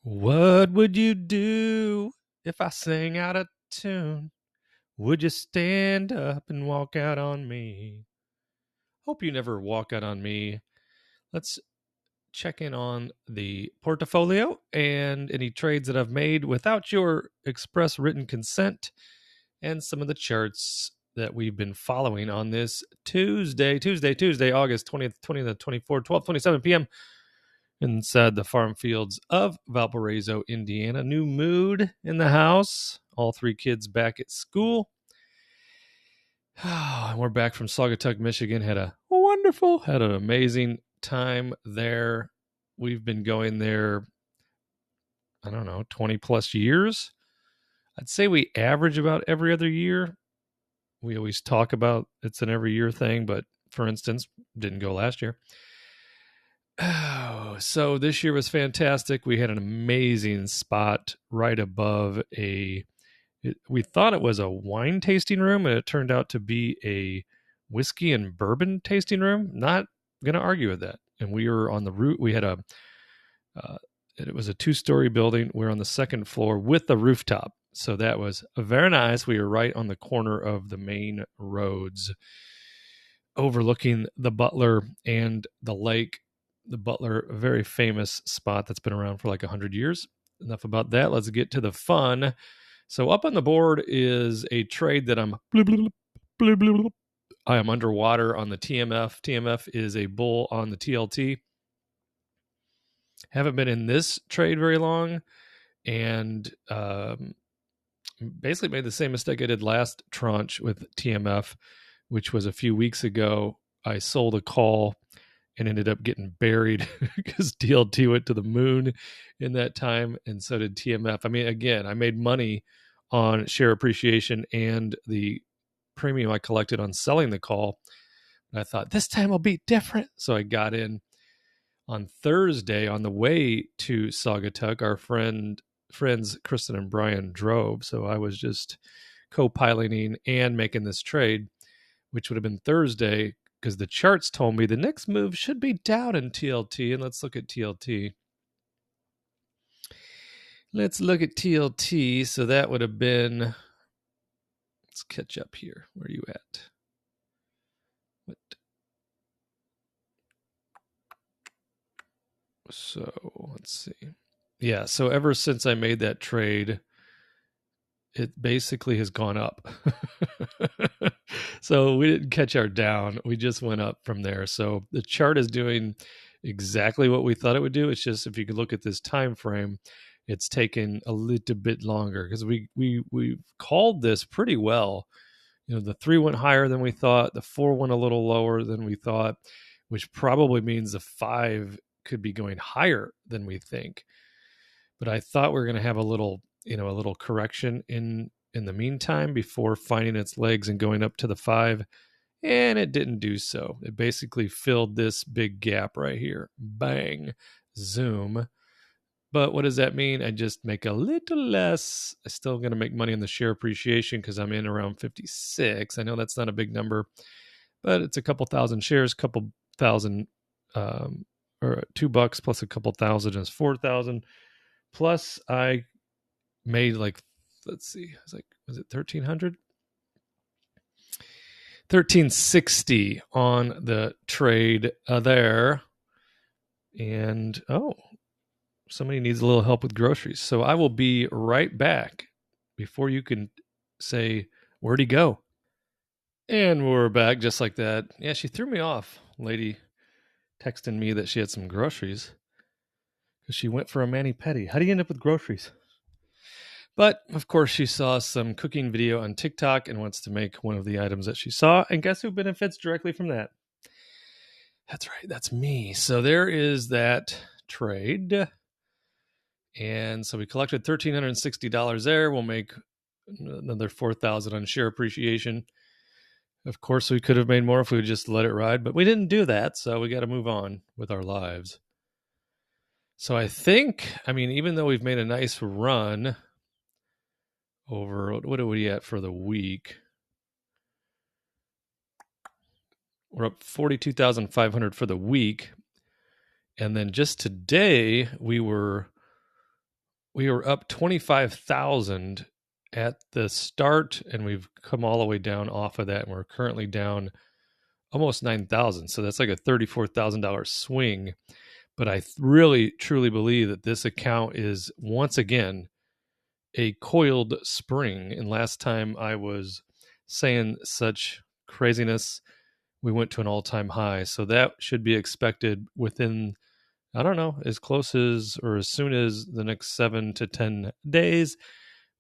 What would you do if I sang out of tune? Would you stand up and walk out on me? Hope you never walk out on me. Let's check in on the portfolio and any trades that I've made without your express written consent and some of the charts that we've been following on this Tuesday, August 20th, 20th, 24th, 12:27 p.m. inside the farm fields of Valparaiso, Indiana. New mood in the house. All three kids back at school. We're back from Saugatuck, Michigan. Had an amazing time there. We've been going there, I don't know, 20 plus years. I'd say we average about every other year. We always talk about it's an every year thing, but for instance, didn't go last year. Oh, so this year was fantastic. We had an amazing spot right above we thought it was a wine tasting room, and it turned out to be a whiskey and bourbon tasting room. Not going to argue with that. And we were on the roof. We had it was a 2-story building. We were on the second floor with the rooftop. So that was very nice. We were right on the corner of the main roads, overlooking the Butler and the lake. The Butler, a very famous spot that's been around for like 100 years. Enough about that. Let's get to the fun. So up on the board is a trade that I am underwater on the TMF. TMF is a bull on the TLT. Haven't been in this trade very long, and basically made the same mistake I did last tranche with TMF, which was a few weeks ago. I sold a call and ended up getting buried because TLT went to the moon in that time, and so did TMF. I mean, again, I made money on share appreciation and the premium I collected on selling the call. I thought this time will be different, so I got in on Thursday on the way to Saugatuck. Our friends Kristen and Brian drove, so I was just co-piloting and making this trade, which would have been Thursday, because the charts told me the next move should be down in TLT. And let's look at TLT. So that would have been, let's catch up here. Where are you at? What? So let's see. Yeah, so ever since I made that trade, it basically has gone up. So we didn't catch our down. We just went up from there. So the chart is doing exactly what we thought it would do. It's just, if you could look at this time frame, it's taken a little bit longer because we called this pretty well. You know, the 3 went higher than we thought. The 4 went a little lower than we thought, which probably means the 5 could be going higher than we think. But I thought we were going to have a little correction in the meantime before finding its legs and going up to the 5, and it didn't do so. It basically filled this big gap right here. Bang, zoom. But what does that mean? I just make a little less. I'm still going to make money on the share appreciation because I'm in around 56. I know that's not a big number, but it's a couple thousand shares, couple thousand, or $2 plus a couple thousand is 4,000. Plus I made like, let's see, was it 1,300? 1,360 on the trade there. And somebody needs a little help with groceries. So I will be right back before you can say, where'd he go? And we're back just like that. Yeah, she threw me off. Lady texting me that she had some groceries because she went for a mani-pedi. How do you end up with groceries? But of course, she saw some cooking video on TikTok and wants to make one of the items that she saw. And guess who benefits directly from that? That's right. That's me. So there is that trade. And so we collected $1,360 there. We'll make another $4,000 on share appreciation. Of course, we could have made more if we would just let it ride, but we didn't do that. So we got to move on with our lives. So I think, even though we've made a nice run over, what are we at for the week? We're up 42,500 for the week. And then just today, we were we were up 25,000 at the start, and we've come all the way down off of that, and we're currently down almost 9,000. So that's like a $34,000 swing. But I really, truly believe that this account is once again a coiled spring. And last time I was saying such craziness, we went to an all-time high. So that should be expected within, I don't know, as close as or as soon as the next 7 to 10 days,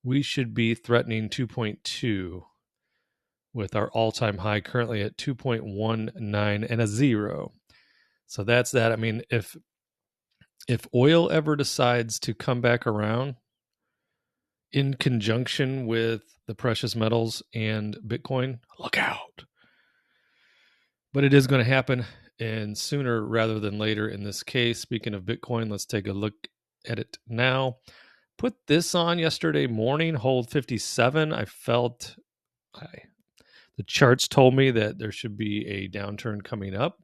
we should be threatening 2.2 with our all-time high currently at 2.19 and a zero. So that's that. I mean, if oil ever decides to come back around in conjunction with the precious metals and Bitcoin, look out. But it is going to happen, and sooner rather than later in this case. Speaking of Bitcoin, let's take a look at it now. Put this on yesterday morning, hold 57. I felt the charts told me that there should be a downturn coming up.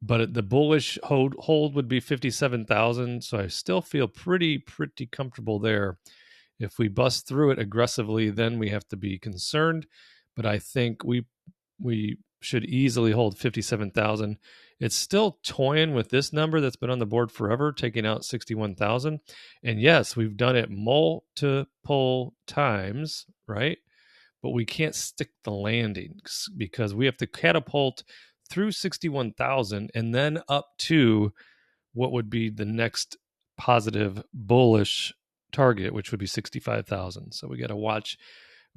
But the bullish hold would be 57,000. So I still feel pretty comfortable there. If we bust through it aggressively, then we have to be concerned. But I think we should easily hold 57,000. It's still toying with this number that's been on the board forever, taking out 61,000. And yes, we've done it multiple times, right? But we can't stick the landing because we have to catapult through 61,000 and then up to what would be the next positive bullish target, which would be 65,000. So we got to watch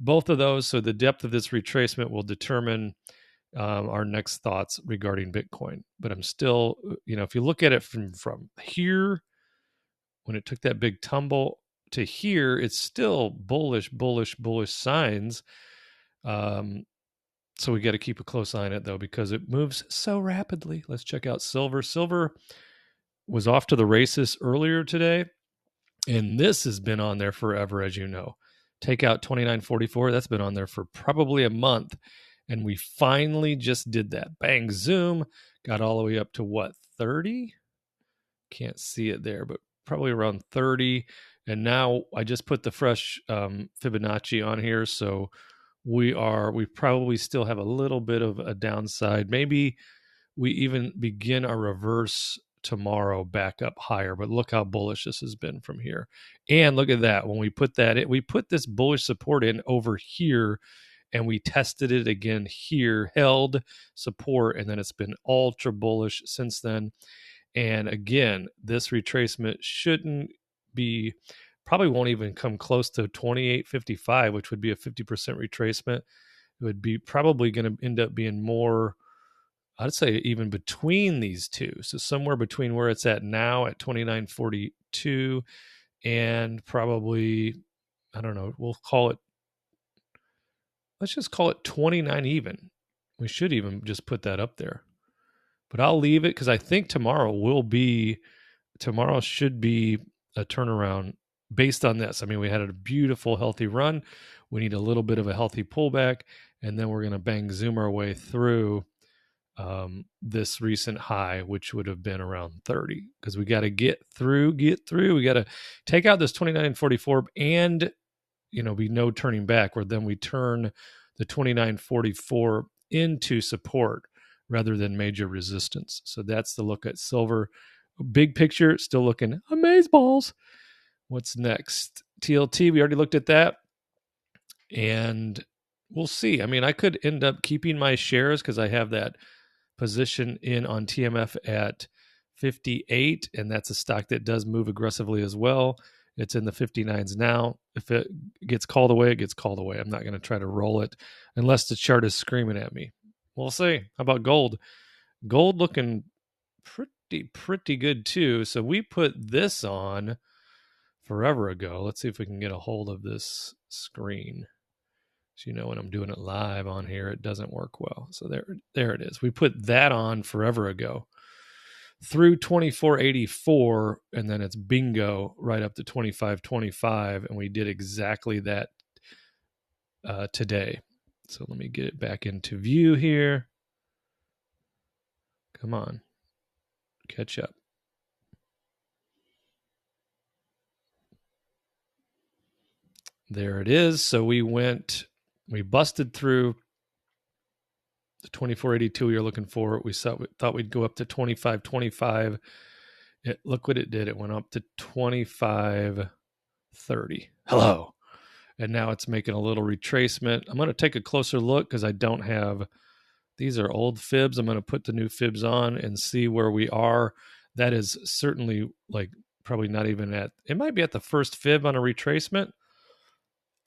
both of those. So the depth of this retracement will determine our next thoughts regarding Bitcoin. But I'm still, if you look at it from here, when it took that big tumble to here, it's still bullish signs. So we got to keep a close eye on it, though, because it moves so rapidly. Let's check out silver. Silver was off to the races earlier today, and this has been on there forever, as you know. Take out 29.44. That's been on there for probably a month, and we finally just did that. Bang, zoom, got all the way up to what, 30? Can't see it there, but probably around 30. And now I just put the fresh Fibonacci on here, so we probably still have a little bit of a downside. Maybe we even begin a reverse tomorrow back up higher, but look how bullish this has been from here. And look at that. When we put that in, we put this bullish support in over here, and we tested it again here, held support, and then it's been ultra bullish since then. And again, this retracement shouldn't be, probably won't even come close to 28.55, which would be a 50% retracement. It would be probably going to end up being more, I'd say, even between these two. So somewhere between where it's at now at 29.42 and probably, I don't know, let's just call it 29 even. We should even just put that up there. But I'll leave it because I think tomorrow should be a turnaround based on this. I mean, we had a beautiful, healthy run. We need a little bit of a healthy pullback, and then we're going to bang zoom our way through this recent high, which would have been around 30, because we got to get through. We got to take out this 29.44 and, be no turning back, where then we turn the 29.44 into support rather than major resistance. So that's the look at silver. Big picture, still looking amazeballs. What's next? TLT, we already looked at that. And we'll see. I mean, I could end up keeping my shares because I have that position in on TMF at 58, and that's a stock that does move aggressively as well. It's in the 59s now. If it gets called away, it gets called away. I'm not going to try to roll it unless the chart is screaming at me. We'll see. How about gold? Gold looking pretty good too. So we put this on forever ago. Let's see if we can get a hold of this screen. So when I'm doing it live on here, it doesn't work well. So there it is. We put that on forever ago through 24.84, and then it's bingo right up to 25.25, and we did exactly that today. So let me get it back into view here. Come on. Catch up. There it is. So we busted through the 2482 we were looking for. We thought we'd go up to 2525. Look what it did. It went up to 2530. Hello. And now it's making a little retracement. I'm going to take a closer look because I don't have, these are old fibs. I'm going to put the new fibs on and see where we are. That is certainly like probably not even it might be at the first fib on a retracement.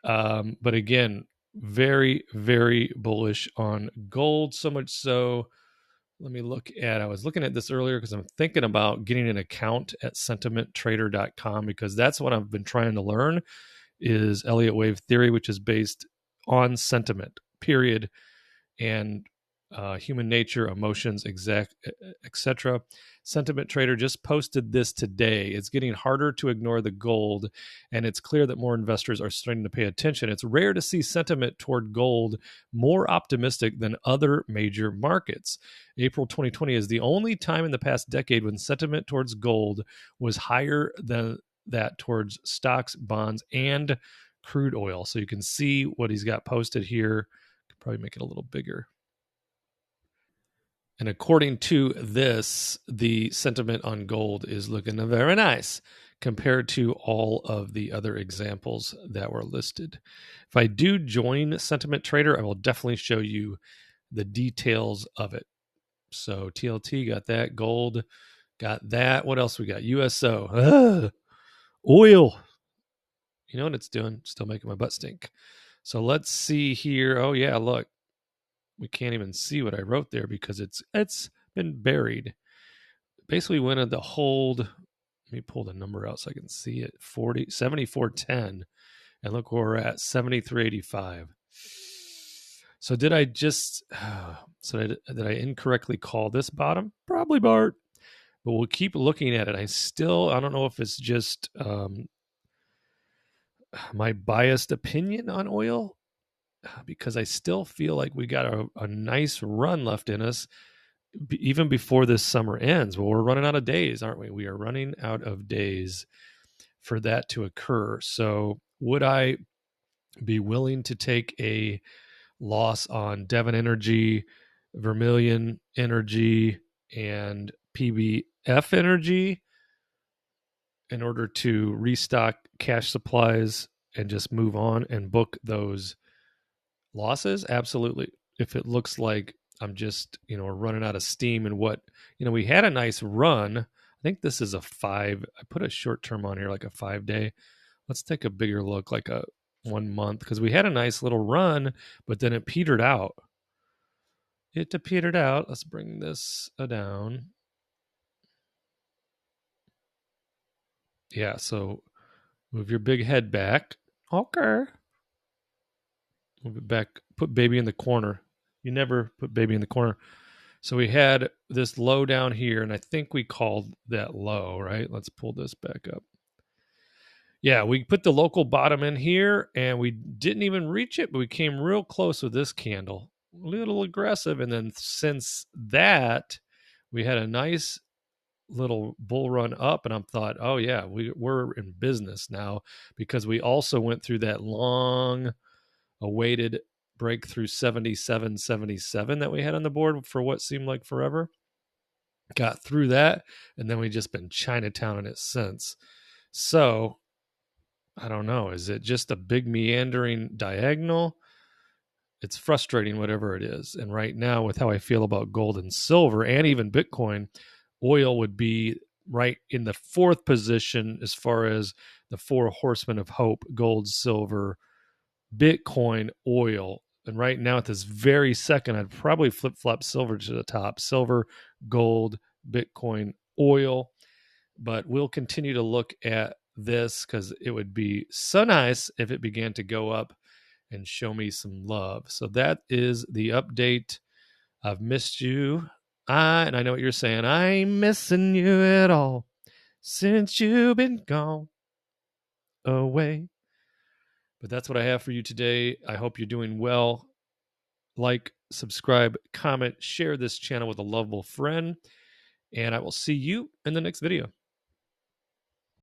But again, very, very bullish on gold. So much so, I was looking at this earlier because I'm thinking about getting an account at sentimenttrader.com because that's what I've been trying to learn is Elliott wave theory, which is based on sentiment, period, and human nature, emotions, etc. Sentiment Trader just posted this today. It's getting harder to ignore the gold, and it's clear that more investors are starting to pay attention. It's rare to see sentiment toward gold more optimistic than other major markets. April 2020 is the only time in the past decade when sentiment towards gold was higher than that towards stocks, bonds, and crude oil. So you can see what he's got posted here. Could probably make it a little bigger. And according to this, the sentiment on gold is looking very nice compared to all of the other examples that were listed. If I do join Sentiment Trader, I will definitely show you the details of it. So TLT got that, gold got that. What else we got? USO, oil. You know what it's doing? Still making my butt stink. So let's see here. Oh yeah, look. We can't even see what I wrote there because it's been buried. Basically went at the hold. Let me pull the number out so I can see it. 74.10. And look where we're at, 73.85. So did I incorrectly call this bottom? Probably, Bart. But we'll keep looking at it. I don't know if it's just my biased opinion on oil, because I still feel like we got a nice run left in us even before this summer ends. Well, we're running out of days, aren't we? We are running out of days for that to occur. So would I be willing to take a loss on Devon Energy, Vermilion Energy, and PBF Energy in order to restock cash supplies and just move on and book those losses? Absolutely. If it looks like I'm just, running out of steam and we had a nice run. I think this is a 5. I put a short term on here, like a 5-day. Let's take a bigger look, like a 1 month, because we had a nice little run, but then it petered out. Let's bring this down. Yeah, so move your big head back. Okay. Move it back. Put baby in the corner. You never put baby in the corner. So we had this low down here, and I think we called that low, right? Let's pull this back up. Yeah, we put the local bottom in here, and we didn't even reach it, but we came real close with this candle. A little aggressive, and then since that, we had a nice little bull run up, and I thought, oh yeah, we're in business now, because we also went through that long awaited breakthrough 77.77 that we had on the board for what seemed like forever. Got through that, and then we just been Chinatowning it since. So I don't know, is it just a big meandering diagonal? It's frustrating, whatever it is. And right now, with how I feel about gold and silver and even Bitcoin, oil would be right in the 4th position as far as the 4 horsemen of hope: gold, silver, Bitcoin, oil. And right now, at this very second, I'd probably flip-flop silver to the top. Silver, gold, Bitcoin, oil. But we'll continue to look at this because it would be so nice if it began to go up and show me some love. So that is the update. I've missed you. And I know what you're saying. I'm missing you at all since you've been gone away. But that's what I have for you today. I hope you're doing well. Like, subscribe, comment, share this channel with a lovable friend. And I will see you in the next video.